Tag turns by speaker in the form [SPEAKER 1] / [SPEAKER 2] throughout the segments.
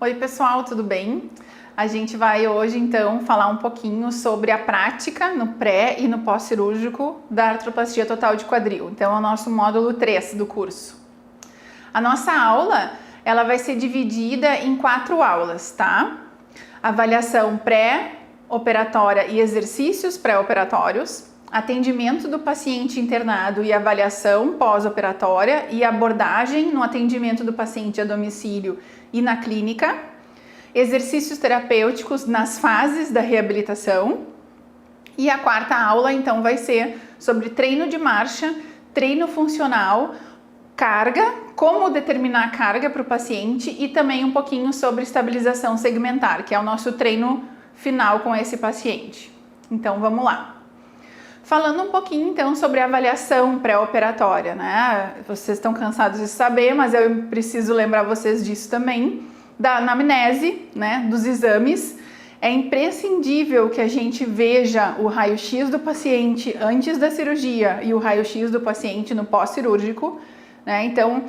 [SPEAKER 1] Oi pessoal, tudo bem? A gente vai hoje então falar um pouquinho sobre a prática no pré e no pós-cirúrgico da artroplastia total de quadril. Então é o nosso módulo 3 do curso. A nossa aula, ela vai ser dividida em 4 aulas, tá? Avaliação pré-operatória e exercícios pré-operatórios, atendimento do paciente internado e avaliação pós-operatória e abordagem no atendimento do paciente a domicílio e na clínica, exercícios terapêuticos nas fases da reabilitação. E a 4ª aula então vai ser sobre treino de marcha, treino funcional, carga, como determinar a carga para o paciente e também um pouquinho sobre estabilização segmentar, que é o nosso treino final com esse paciente. Então vamos lá. Falando um pouquinho então sobre a avaliação pré-operatória, né? Vocês estão cansados de saber, mas eu preciso lembrar vocês disso também, da anamnese, né? Dos exames. É imprescindível que a gente veja o raio-x do paciente antes da cirurgia e o raio-x do paciente no pós-cirúrgico, né? Então,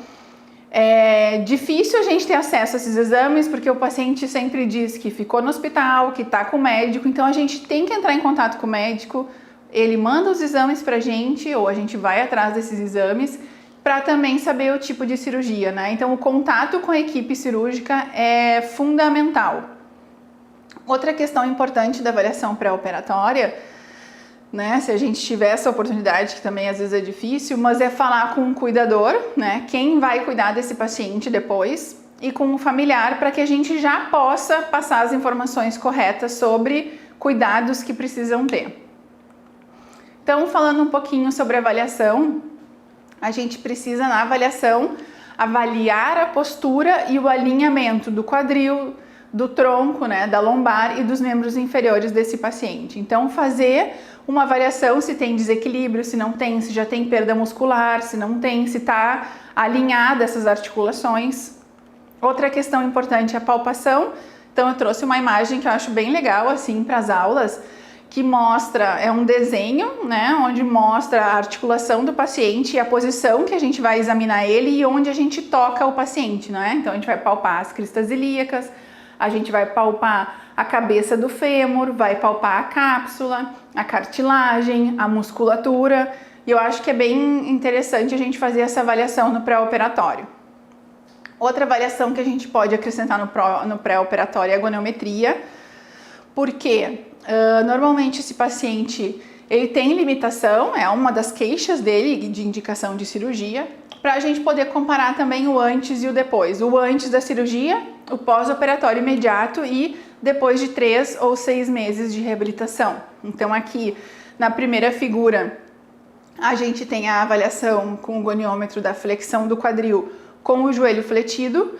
[SPEAKER 1] é difícil a gente ter acesso a esses exames porque o paciente sempre diz que ficou no hospital, que está com o médico, então a gente tem que entrar em contato com o médico. Ele manda os exames pra gente ou a gente vai atrás desses exames para também saber o tipo de cirurgia, né? Então o contato com a equipe cirúrgica é fundamental. Outra questão importante da avaliação pré-operatória, né? Se a gente tiver essa oportunidade, que também às vezes é difícil, mas é falar com o cuidador, né? Quem vai cuidar desse paciente depois e com o familiar para que a gente já possa passar as informações corretas sobre cuidados que precisam ter. Então, falando um pouquinho sobre avaliação, a gente precisa na avaliação avaliar a postura e o alinhamento do quadril, do tronco, né, da lombar e dos membros inferiores desse paciente. Então, fazer uma avaliação se tem desequilíbrio, se não tem, se já tem perda muscular, se não tem, se está alinhada essas articulações. Outra questão importante é a palpação. Então, eu trouxe uma imagem que eu acho bem legal assim para as aulas, que mostra, é um desenho, né, onde mostra a articulação do paciente e a posição que a gente vai examinar ele e onde a gente toca o paciente, né? Então a gente vai palpar as cristas ilíacas, a gente vai palpar a cabeça do fêmur, vai palpar a cápsula, a cartilagem, a musculatura, e eu acho que é bem interessante a gente fazer essa avaliação no pré-operatório. Outra avaliação que a gente pode acrescentar no pré-operatório é a goniometria, porque normalmente esse paciente ele tem limitação, é uma das queixas dele de indicação de cirurgia, para a gente poder comparar também o antes e o depois. O antes da cirurgia, o pós-operatório imediato e depois de 3 ou 6 meses de reabilitação. Então aqui na primeira figura a gente tem a avaliação com o goniômetro da flexão do quadril com o joelho fletido.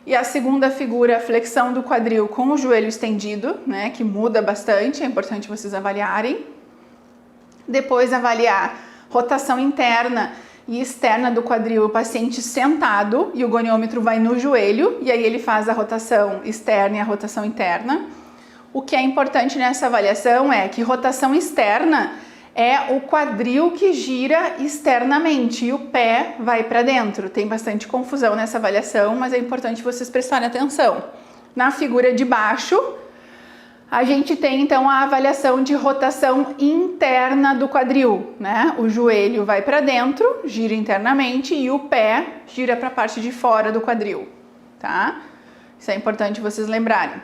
[SPEAKER 1] E a segunda figura, a flexão do quadril com o joelho estendido, né, que muda bastante, é importante vocês avaliarem. Depois avaliar rotação interna e externa do quadril, o paciente sentado e o goniômetro vai no joelho e aí ele faz a rotação externa e a rotação interna. O que é importante nessa avaliação é que rotação externa é o quadril que gira externamente e o pé vai para dentro. Tem bastante confusão nessa avaliação, mas é importante vocês prestarem atenção. Na figura de baixo, a gente tem então a avaliação de rotação interna do quadril, né? O joelho vai para dentro, gira internamente e o pé gira para a parte de fora do quadril, tá? Isso é importante vocês lembrarem.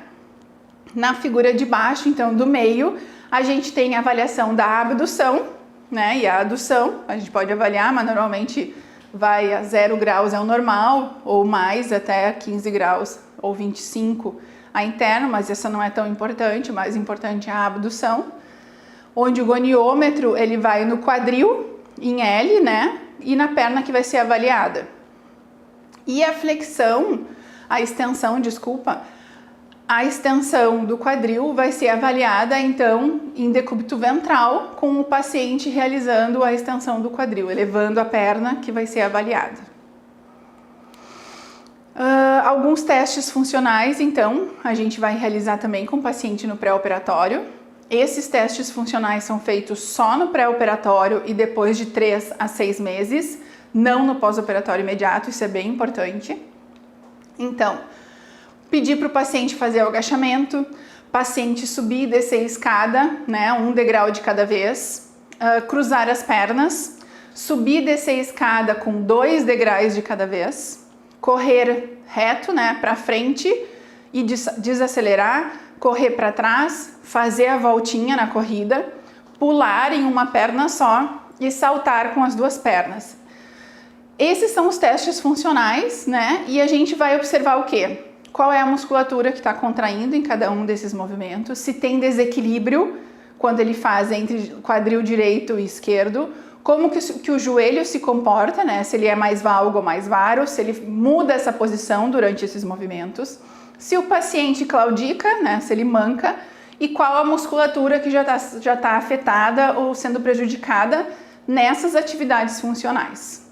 [SPEAKER 1] Na figura de baixo, então do meio, a gente tem a avaliação da abdução, né? E a adução, a gente pode avaliar, mas normalmente vai a 0 graus é o normal, ou mais até 15 graus ou 25 a interna, mas essa não é tão importante, o mais importante é a abdução, onde o goniômetro ele vai no quadril, em L, né? E na perna que vai ser avaliada. E a flexão, a extensão do quadril vai ser avaliada, então, em decúbito ventral, com o paciente realizando a extensão do quadril, elevando a perna que vai ser avaliada. Alguns testes funcionais, então, a gente vai realizar também com o paciente no pré-operatório. Esses testes funcionais são feitos só no pré-operatório e depois de 3 a 6 meses, não no pós-operatório imediato, isso é bem importante. Então, Pedir para o paciente fazer o agachamento, paciente subir e descer a escada, né, 1 degrau de cada vez, cruzar as pernas, subir e descer a escada com 2 degraus de cada vez, correr reto, né, para frente e desacelerar, correr para trás, fazer a voltinha na corrida, pular em uma perna só e saltar com as 2 pernas. Esses são os testes funcionais, né? E a gente vai observar o quê? Qual é a musculatura que está contraindo em cada um desses movimentos, se tem desequilíbrio quando ele faz entre quadril direito e esquerdo, como que o joelho se comporta, né? Se ele é mais valgo ou mais varo, se ele muda essa posição durante esses movimentos, se o paciente claudica, né? Se ele manca, e qual a musculatura que já tá afetada ou sendo prejudicada nessas atividades funcionais.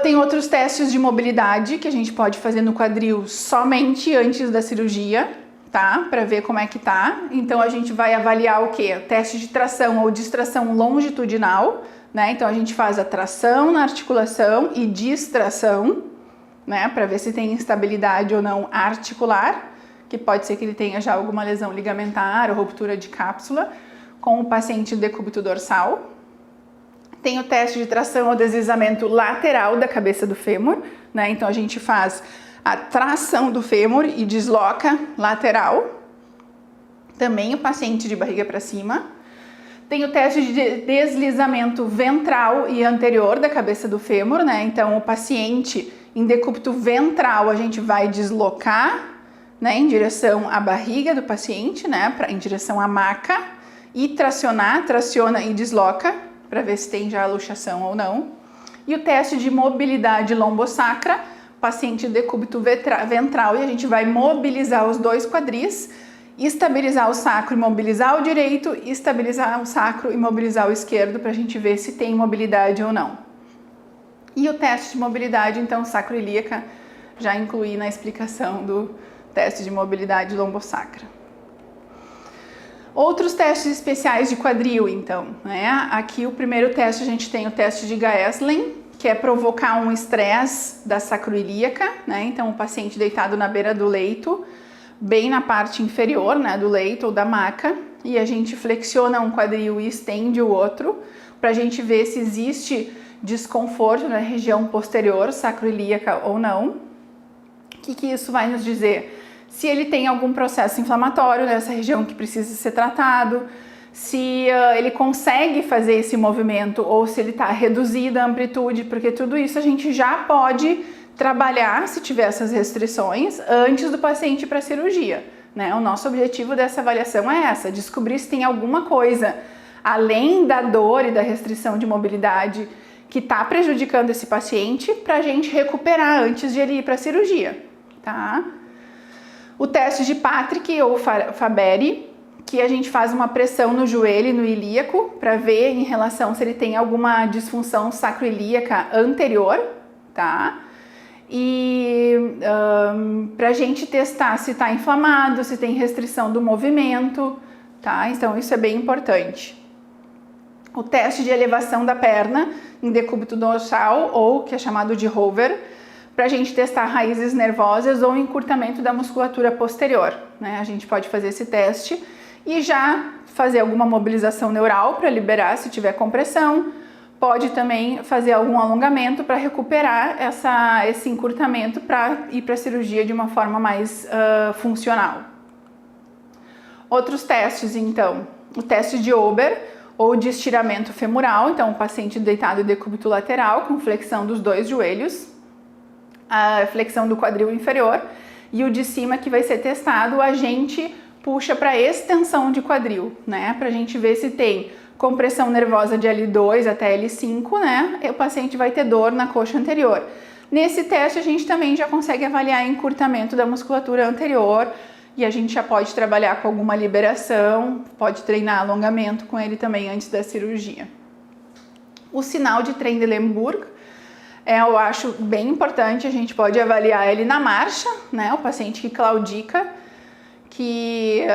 [SPEAKER 1] Tem outros testes de mobilidade que a gente pode fazer no quadril somente antes da cirurgia, tá? Para ver como é que tá. Então a gente vai avaliar o quê? Teste de tração ou distração longitudinal, né? Então a gente faz a tração na articulação e distração, né? Para ver se tem instabilidade ou não articular, que pode ser que ele tenha já alguma lesão ligamentar ou ruptura de cápsula, com o paciente decúbito dorsal. Tem o teste de tração ou deslizamento lateral da cabeça do fêmur, né? Então a gente faz a tração do fêmur e desloca lateral. Também o paciente de barriga para cima. Tem o teste de deslizamento ventral e anterior da cabeça do fêmur, né? Então o paciente em decúbito ventral a gente vai deslocar, né, em direção à barriga do paciente, né, em direção à maca, e traciona e desloca, para ver se tem já luxação ou não. E o teste de mobilidade lombosacra, paciente decúbito ventral, e a gente vai mobilizar os 2 quadris, estabilizar o sacro e mobilizar o direito, estabilizar o sacro e mobilizar o esquerdo, para a gente ver se tem mobilidade ou não. E o teste de mobilidade, então, sacroiliaca, já incluí na explicação do teste de mobilidade lombosacra. Outros testes especiais de quadril, então, né? Aqui o primeiro teste a gente tem o teste de Gaesling, que é provocar um estresse da sacroiliaca, né? Então o paciente deitado na beira do leito, bem na parte inferior, né, do leito ou da maca, e a gente flexiona um quadril e estende o outro, para a gente ver se existe desconforto na região posterior sacroiliaca ou não. O que isso vai nos dizer? Se ele tem algum processo inflamatório nessa região que precisa ser tratado, se ele consegue fazer esse movimento ou se ele está reduzida a amplitude, porque tudo isso a gente já pode trabalhar, se tiver essas restrições, antes do paciente ir para a cirurgia, né? O nosso objetivo dessa avaliação é essa, descobrir se tem alguma coisa, além da dor e da restrição de mobilidade, que está prejudicando esse paciente, para a gente recuperar antes de ele ir para a cirurgia, tá? O teste de Patrick ou Fabry, que a gente faz uma pressão no joelho e no ilíaco para ver em relação se ele tem alguma disfunção sacroilíaca anterior, tá? E para a gente testar se está inflamado, se tem restrição do movimento, tá? Então isso é bem importante. O teste de elevação da perna em decúbito dorsal, ou que é chamado de Hover, para a gente testar raízes nervosas ou encurtamento da musculatura posterior, né? A gente pode fazer esse teste e já fazer alguma mobilização neural para liberar se tiver compressão. Pode também fazer algum alongamento para recuperar esse encurtamento para ir para a cirurgia de uma forma mais funcional. Outros testes, então, o teste de Ober ou de estiramento femoral, então o paciente deitado em decúbito lateral com flexão dos 2 joelhos, a flexão do quadril inferior, e o de cima que vai ser testado, a gente puxa para extensão de quadril, né, para a gente ver se tem compressão nervosa de L2 até L5, né, e o paciente vai ter dor na coxa anterior. Nesse teste a gente também já consegue avaliar encurtamento da musculatura anterior, e a gente já pode trabalhar com alguma liberação, pode treinar alongamento com ele também antes da cirurgia. O sinal de Trendelenburg, eu acho bem importante, a gente pode avaliar ele na marcha, né? O paciente que claudica, que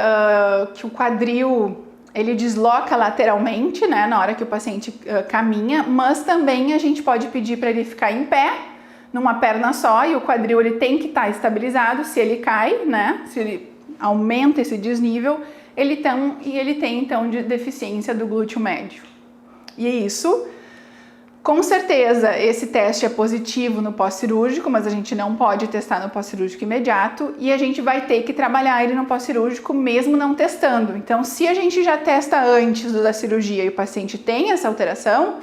[SPEAKER 1] o quadril ele desloca lateralmente, né? Na hora que o paciente caminha, mas também a gente pode pedir para ele ficar em pé, numa perna só e o quadril ele tem que estar estabilizado. Se ele cai, né, se ele aumenta esse desnível, ele tem então deficiência do glúteo médio. E é isso. Com certeza esse teste é positivo no pós-cirúrgico, mas a gente não pode testar no pós-cirúrgico imediato e a gente vai ter que trabalhar ele no pós-cirúrgico mesmo não testando. Então, se a gente já testa antes da cirurgia e o paciente tem essa alteração,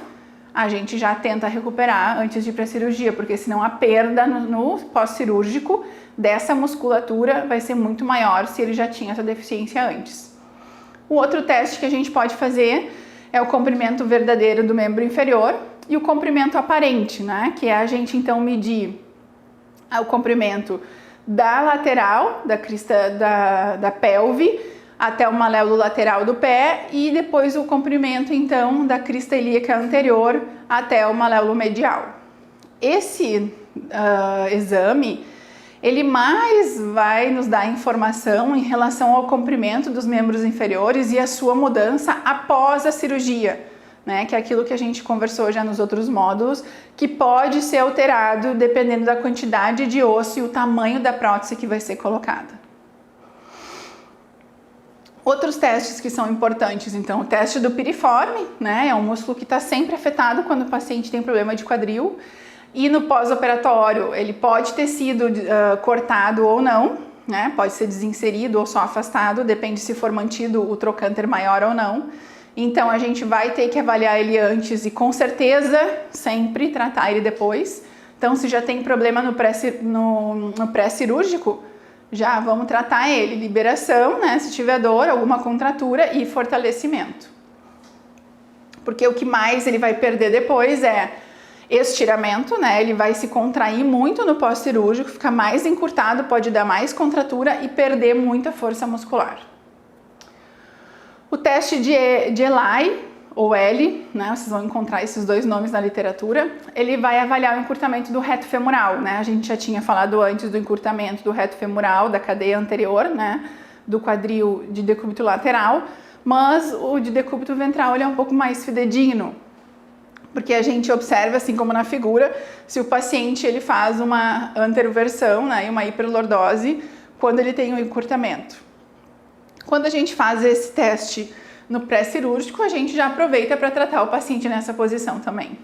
[SPEAKER 1] a gente já tenta recuperar antes de ir para a cirurgia, porque senão a perda no pós-cirúrgico dessa musculatura vai ser muito maior se ele já tinha essa deficiência antes. O outro teste que a gente pode fazer é o comprimento verdadeiro do membro inferior e o comprimento aparente, né? Que é a gente então medir o comprimento da lateral, da crista da pelve, até o maléolo lateral do pé e depois o comprimento então da crista ilíaca anterior até o maléolo medial. Esse exame, ele mais vai nos dar informação em relação ao comprimento dos membros inferiores e a sua mudança após a cirurgia, né? Que é aquilo que a gente conversou já nos outros módulos, que pode ser alterado dependendo da quantidade de osso e o tamanho da prótese que vai ser colocada. Outros testes que são importantes, então, o teste do piriforme, né? É um músculo que está sempre afetado quando o paciente tem problema de quadril. E no pós-operatório, ele pode ter sido cortado ou não, né? Pode ser desinserido ou só afastado, depende se for mantido o trocânter maior ou não. Então, a gente vai ter que avaliar ele antes e, com certeza, sempre tratar ele depois. Então, se já tem problema no pré-cirúrgico, já vamos tratar ele. Liberação, né? Se tiver dor, alguma contratura e fortalecimento. Porque o que mais ele vai perder depois é estiramento, né? Ele vai se contrair muito no pós-cirúrgico, ficar mais encurtado, pode dar mais contratura e perder muita força muscular. O teste de Eli, ou L, né? Vocês vão encontrar esses dois nomes na literatura. Ele vai avaliar o encurtamento do reto femoral, né? A gente já tinha falado antes do encurtamento do reto femoral, da cadeia anterior, né? Do quadril de decúbito lateral, mas o de decúbito ventral ele é um pouco mais fidedigno. Porque a gente observa, assim como na figura, se o paciente ele faz uma anteroversão, né, e uma hiperlordose quando ele tem um encurtamento. Quando a gente faz esse teste no pré-cirúrgico, a gente já aproveita para tratar o paciente nessa posição também.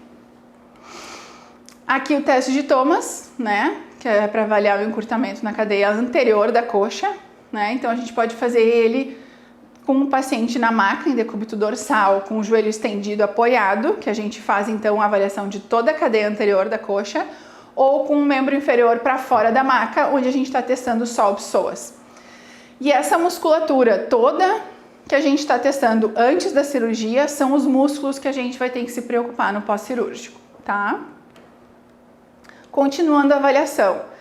[SPEAKER 1] Aqui o teste de Thomas, né, que é para avaliar o encurtamento na cadeia anterior da coxa, né, então a gente pode fazer ele com o paciente na maca, em decúbito dorsal, com o joelho estendido apoiado, que a gente faz então a avaliação de toda a cadeia anterior da coxa, ou com o membro inferior para fora da maca, onde a gente está testando só o psoas. E essa musculatura toda que a gente está testando antes da cirurgia são os músculos que a gente vai ter que se preocupar no pós-cirúrgico, tá? Continuando a avaliação.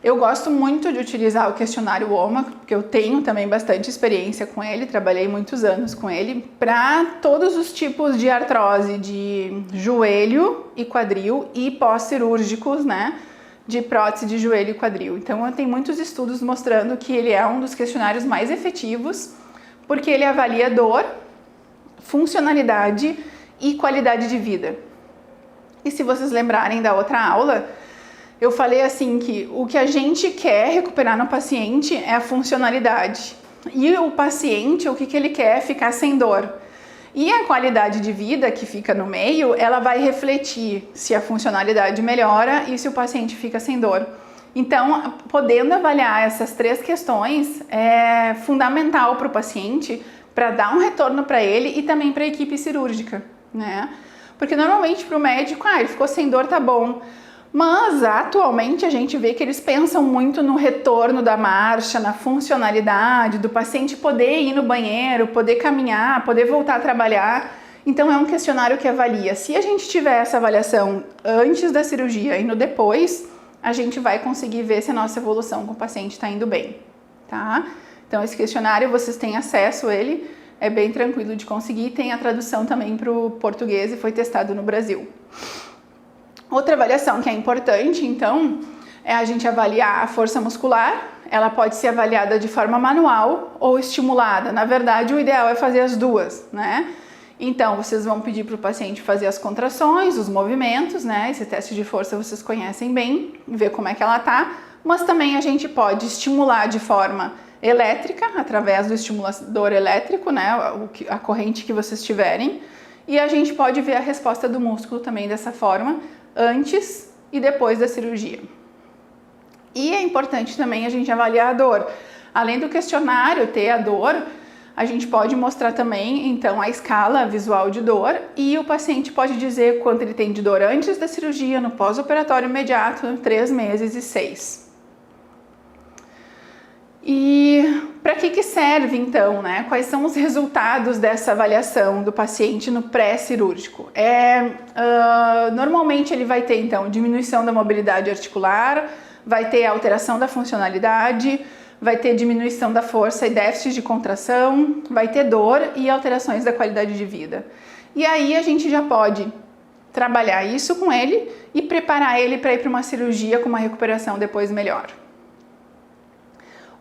[SPEAKER 1] Eu gosto muito de utilizar o questionário OMA, porque eu tenho também bastante experiência com ele, trabalhei muitos anos com ele, para todos os tipos de artrose de joelho e quadril e pós-cirúrgicos, né, de prótese de joelho e quadril. Então, eu tenho muitos estudos mostrando que ele é um dos questionários mais efetivos, porque ele avalia dor, funcionalidade e qualidade de vida. E se vocês lembrarem da outra aula, eu falei assim que o que a gente quer recuperar no paciente é a funcionalidade. E o paciente, o que ele quer é ficar sem dor. E a qualidade de vida que fica no meio, ela vai refletir se a funcionalidade melhora e se o paciente fica sem dor. Então, podendo avaliar essas três questões é fundamental para o paciente, para dar um retorno para ele e também para a equipe cirúrgica, né? Porque normalmente para o médico, ele ficou sem dor, tá bom. Mas atualmente a gente vê que eles pensam muito no retorno da marcha, na funcionalidade, do paciente poder ir no banheiro, poder caminhar, poder voltar a trabalhar. Então é um questionário que avalia. Se a gente tiver essa avaliação antes da cirurgia e no depois, a gente vai conseguir ver se a nossa evolução com o paciente está indo bem, tá? Então esse questionário vocês têm acesso a ele, é bem tranquilo de conseguir, tem a tradução também para o português e foi testado no Brasil. Outra avaliação que é importante, então, é a gente avaliar a força muscular. Ela pode ser avaliada de forma manual ou estimulada. Na verdade, o ideal é fazer as duas, né? Então, vocês vão pedir para o paciente fazer as contrações, os movimentos, né? Esse teste de força vocês conhecem bem, ver como é que ela tá. Mas também a gente pode estimular de forma elétrica, através do estimulador elétrico, né? A corrente que vocês tiverem. E a gente pode ver a resposta do músculo também dessa forma, antes e depois da cirurgia. E é importante também a gente avaliar a dor. Além do questionário ter a dor, a gente pode mostrar também, então, a escala visual de dor e o paciente pode dizer quanto ele tem de dor antes da cirurgia, no pós-operatório imediato, 3 meses e 6. E para que serve, então, né? Quais são os resultados dessa avaliação do paciente no pré-cirúrgico? Normalmente ele vai ter, então, diminuição da mobilidade articular, vai ter alteração da funcionalidade, vai ter diminuição da força e déficit de contração, vai ter dor e alterações da qualidade de vida. E aí a gente já pode trabalhar isso com ele e preparar ele para ir para uma cirurgia com uma recuperação depois melhor.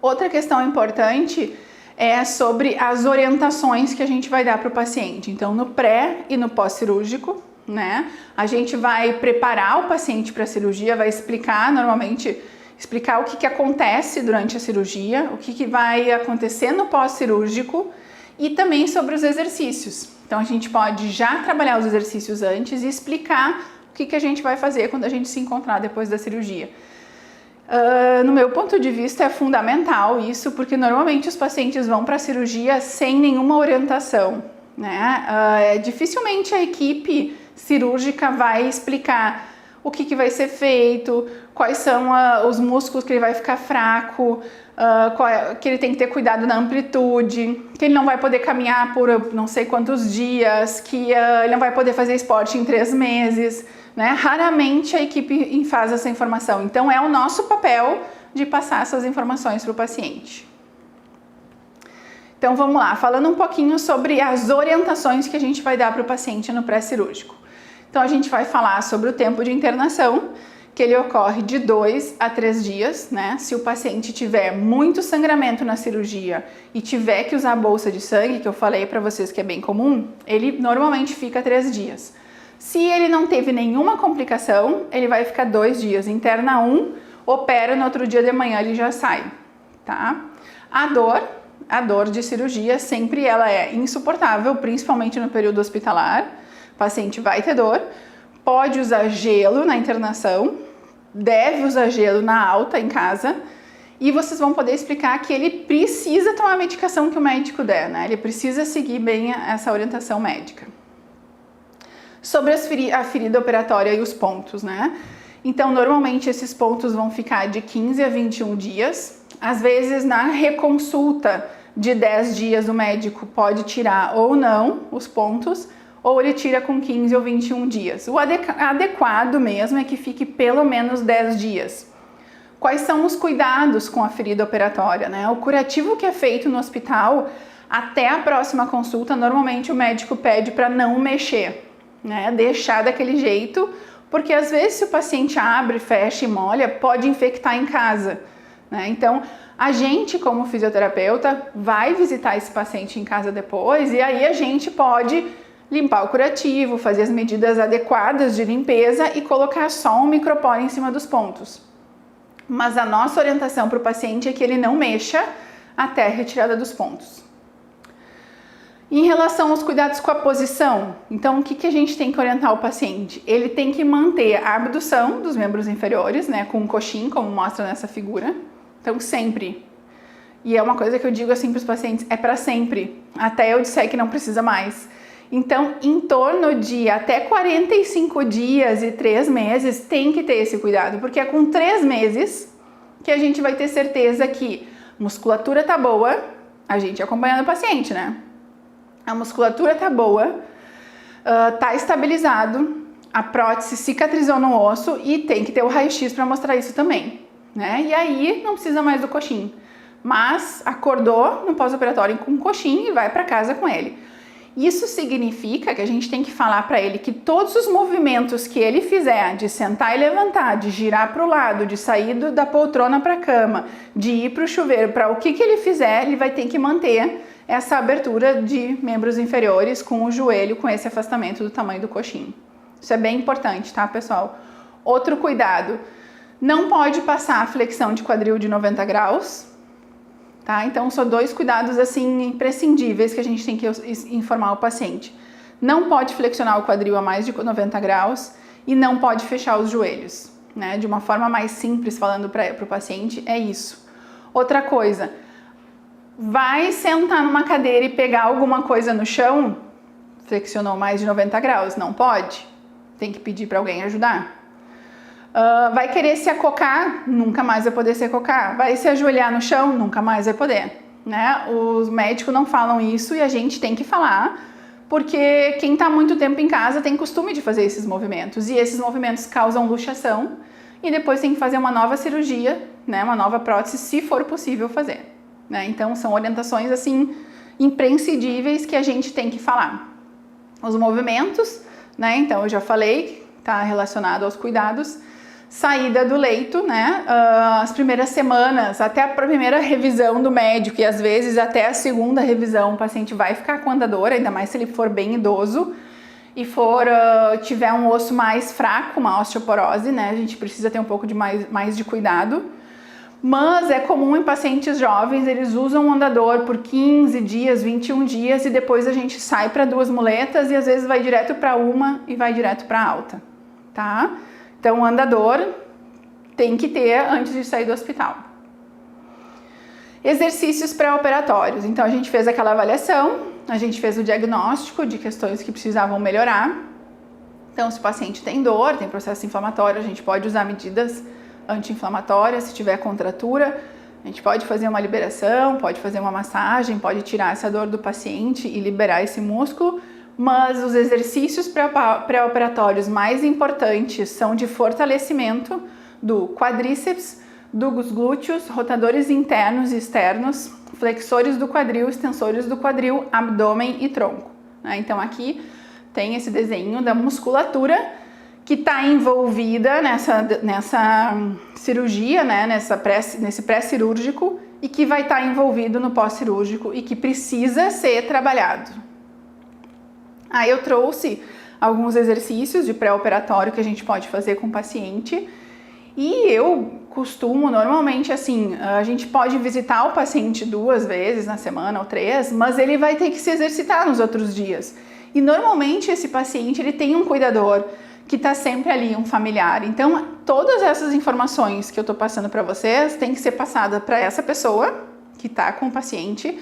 [SPEAKER 1] Outra questão importante é sobre as orientações que a gente vai dar para o paciente. Então, no pré e no pós-cirúrgico, né? A gente vai preparar o paciente para a cirurgia, vai explicar o que acontece durante a cirurgia, o que vai acontecer no pós-cirúrgico e também sobre os exercícios. Então, a gente pode já trabalhar os exercícios antes e explicar o que a gente vai fazer quando a gente se encontrar depois da cirurgia. No meu ponto de vista é fundamental isso, porque normalmente os pacientes vão para a cirurgia sem nenhuma orientação, né? Dificilmente a equipe cirúrgica vai explicar o que vai ser feito, quais são os músculos que ele vai ficar fraco, que ele tem que ter cuidado na amplitude, que ele não vai poder caminhar por não sei quantos dias, que ele não vai poder fazer esporte em 3 meses, né? Raramente a equipe faz essa informação, então é o nosso papel de passar essas informações para o paciente. Então vamos lá, falando um pouquinho sobre as orientações que a gente vai dar para o paciente no pré-cirúrgico. Então a gente vai falar sobre o tempo de internação, que ele ocorre de 2 a 3 dias, né? Se o paciente tiver muito sangramento na cirurgia e tiver que usar a bolsa de sangue, que eu falei para vocês que é bem comum, ele normalmente fica 3 dias. Se ele não teve nenhuma complicação, ele vai ficar 2 dias. Interna 1, opera, no outro dia de manhã ele já sai, tá? A dor de cirurgia sempre ela é insuportável, principalmente no período hospitalar. O paciente vai ter dor, pode usar gelo na internação, deve usar gelo na alta em casa e vocês vão poder explicar que ele precisa tomar a medicação que o médico der, né? Ele precisa seguir bem essa orientação médica. Sobre a ferida operatória e os pontos, né? Então, normalmente esses pontos vão ficar de 15 a 21 dias. Às vezes, na reconsulta de 10 dias, o médico pode tirar ou não os pontos, ou ele tira com 15 ou 21 dias. O adequado mesmo é que fique pelo menos 10 dias. Quais são os cuidados com a ferida operatória, né? O curativo que é feito no hospital, até a próxima consulta, normalmente o médico pede para não mexer, né? Deixar daquele jeito, porque às vezes se o paciente abre, fecha e molha, pode infectar em casa, né? Então, a gente, como fisioterapeuta, vai visitar esse paciente em casa depois e aí a gente pode limpar o curativo, fazer as medidas adequadas de limpeza e colocar só um micropore em cima dos pontos. Mas a nossa orientação para o paciente é que ele não mexa até a retirada dos pontos. Em relação aos cuidados com a posição, então o que a gente tem que orientar o paciente? Ele tem que manter a abdução dos membros inferiores, né, com um coxim, como mostra nessa figura. Então sempre. E é uma coisa que eu digo assim para os pacientes, é para sempre, até eu disser que não precisa mais. Então, em torno de até 45 dias e 3 meses, tem que ter esse cuidado, porque é com 3 meses que a gente vai ter certeza que a musculatura tá boa, a gente acompanhando o paciente, né? A musculatura tá boa, tá estabilizado, a prótese cicatrizou no osso e tem que ter o raio-x para mostrar isso também, né? E aí não precisa mais do coxim, mas acordou no pós-operatório com coxim e vai para casa com ele. Isso significa que a gente tem que falar para ele que todos os movimentos que ele fizer, de sentar e levantar, de girar para o lado, de sair da poltrona para a cama, de ir para o chuveiro, para o que ele fizer, ele vai ter que manter essa abertura de membros inferiores com o joelho, com esse afastamento do tamanho do coxim. Isso é bem importante, tá, pessoal? Outro cuidado, não pode passar a flexão de quadril de 90 graus, tá? Então, são dois cuidados, assim, imprescindíveis que a gente tem que informar o paciente. Não pode flexionar o quadril a mais de 90 graus e não pode fechar os joelhos, né? De uma forma mais simples, falando para o paciente, é isso. Outra coisa, vai sentar numa cadeira e pegar alguma coisa no chão, flexionou mais de 90 graus, não pode? Tem que pedir para alguém ajudar. Vai querer se acocar, nunca mais vai poder se acocar. Vai se ajoelhar no chão, nunca mais vai poder, né? Os médicos não falam isso e a gente tem que falar, porque quem está muito tempo em casa tem costume de fazer esses movimentos, e esses movimentos causam luxação, e depois tem que fazer uma nova cirurgia, né, uma nova prótese, se for possível fazer, né? Então, são orientações, assim, imprescindíveis que a gente tem que falar. Os movimentos, né, então eu já falei, está relacionado aos cuidados. Saída do leito, né, as primeiras semanas, até a primeira revisão do médico e às vezes até a segunda revisão, o paciente vai ficar com andador, ainda mais se ele for bem idoso e tiver um osso mais fraco, uma osteoporose, né, a gente precisa ter um pouco de mais de cuidado. Mas é comum em pacientes jovens, eles usam o andador por 15 dias, 21 dias e depois a gente sai para 2 muletas e às vezes vai direto para uma e vai direto para alta, tá? Então, o andador tem que ter antes de sair do hospital. Exercícios pré-operatórios. Então, a gente fez aquela avaliação, a gente fez o diagnóstico de questões que precisavam melhorar. Então, se o paciente tem dor, tem processo inflamatório, a gente pode usar medidas anti-inflamatórias. Se tiver contratura, a gente pode fazer uma liberação, pode fazer uma massagem, pode tirar essa dor do paciente e liberar esse músculo. Mas os exercícios pré-operatórios mais importantes são de fortalecimento do quadríceps, dos glúteos, rotadores internos e externos, flexores do quadril, extensores do quadril, abdômen e tronco, né? Então aqui tem esse desenho da musculatura que está envolvida nessa cirurgia, né? Nesse pré-cirúrgico, e que vai estar envolvido no pós-cirúrgico e que precisa ser trabalhado. Aí eu trouxe alguns exercícios de pré-operatório que a gente pode fazer com o paciente, e eu costumo, normalmente, assim, a gente pode visitar o paciente 2 vezes na semana ou 3, mas ele vai ter que se exercitar nos outros dias. E normalmente esse paciente, ele tem um cuidador que está sempre ali, um familiar. Então, todas essas informações que eu estou passando para vocês tem que ser passada para essa pessoa que está com o paciente.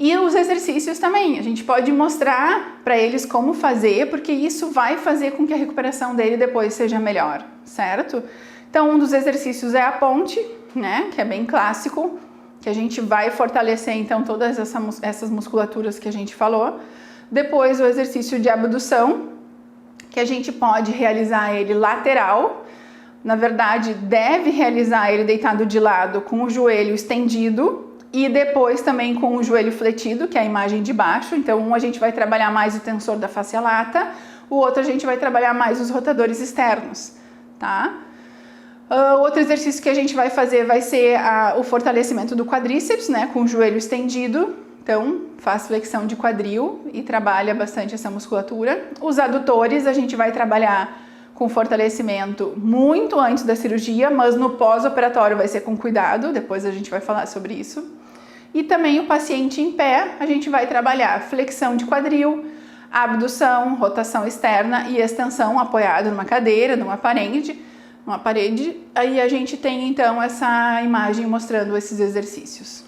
[SPEAKER 1] E os exercícios também, a gente pode mostrar para eles como fazer, porque isso vai fazer com que a recuperação dele depois seja melhor, certo? Então, um dos exercícios é a ponte, né, que é bem clássico, que a gente vai fortalecer, então, todas essas musculaturas que a gente falou. Depois, o exercício de abdução, que a gente pode realizar ele lateral. Na verdade, deve realizar ele deitado de lado com o joelho estendido, e depois também com o joelho fletido, que é a imagem de baixo. Então, um a gente vai trabalhar mais o tensor da face lata, o outro a gente vai trabalhar mais os rotadores externos, tá? Outro exercício que a gente vai fazer vai ser o fortalecimento do quadríceps, né, com o joelho estendido. Então, faz flexão de quadril e trabalha bastante essa musculatura. Os adutores a gente vai trabalhar com fortalecimento muito antes da cirurgia, mas no pós-operatório vai ser com cuidado, depois a gente vai falar sobre isso. E também o paciente em pé, a gente vai trabalhar flexão de quadril, abdução, rotação externa e extensão apoiado numa cadeira, numa parede. Aí a gente tem então essa imagem mostrando esses exercícios.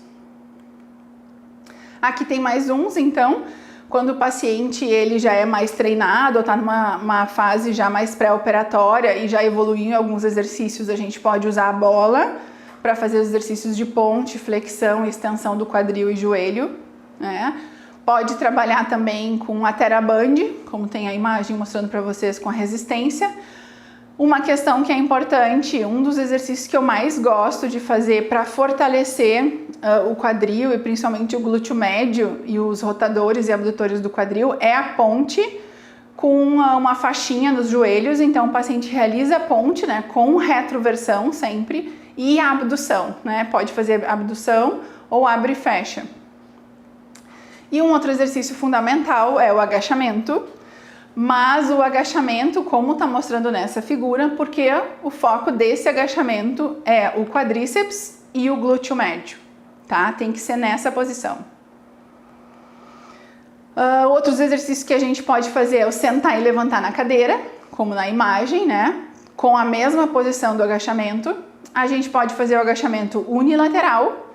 [SPEAKER 1] Aqui tem mais uns, então, quando o paciente ele já é mais treinado, ou está numa fase já mais pré-operatória e já evoluiu em alguns exercícios, a gente pode usar a bola para fazer os exercícios de ponte, flexão e extensão do quadril e joelho, né? Pode trabalhar também com a TheraBand, como tem a imagem mostrando para vocês, com a resistência. Uma questão que é importante, um dos exercícios que eu mais gosto de fazer para fortalecer o quadril e principalmente o glúteo médio e os rotadores e abdutores do quadril é a ponte com uma faixinha nos joelhos. Então o paciente realiza a ponte, né, com retroversão sempre, e a abdução, né, pode fazer abdução ou abre e fecha. E um outro exercício fundamental é o agachamento, mas o agachamento, como está mostrando nessa figura, porque o foco desse agachamento é o quadríceps e o glúteo médio, tá? Tem que ser nessa posição. Outros exercícios que a gente pode fazer é o sentar e levantar na cadeira, como na imagem, né? Com a mesma posição do agachamento. A gente pode fazer o agachamento unilateral.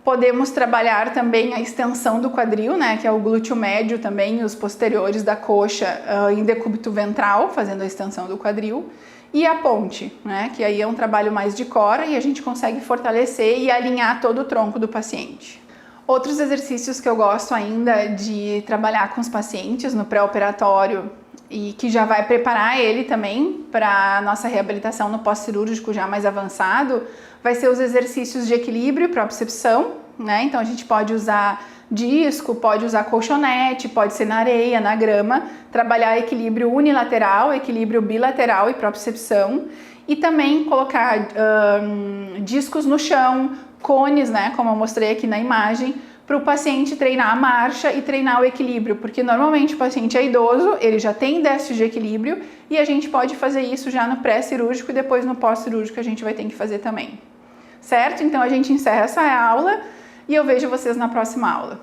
[SPEAKER 1] Podemos trabalhar também a extensão do quadril, né? Que é o glúteo médio também, os posteriores da coxa em decúbito ventral, fazendo a extensão do quadril. E a ponte, né? Que aí é um trabalho mais de core e a gente consegue fortalecer e alinhar todo o tronco do paciente. Outros exercícios que eu gosto ainda de trabalhar com os pacientes no pré-operatório e que já vai preparar ele também para a nossa reabilitação no pós-cirúrgico já mais avançado, vai ser os exercícios de equilíbrio e propriocepção, né? Então a gente pode usar disco, pode usar colchonete, pode ser na areia, na grama, trabalhar equilíbrio unilateral, equilíbrio bilateral e propriocepção e também colocar discos no chão, cones, né, como eu mostrei aqui na imagem, para o paciente treinar a marcha e treinar o equilíbrio, porque normalmente o paciente é idoso, ele já tem déficit de equilíbrio e a gente pode fazer isso já no pré-cirúrgico e depois no pós-cirúrgico a gente vai ter que fazer também. Certo? Então a gente encerra essa aula e eu vejo vocês na próxima aula.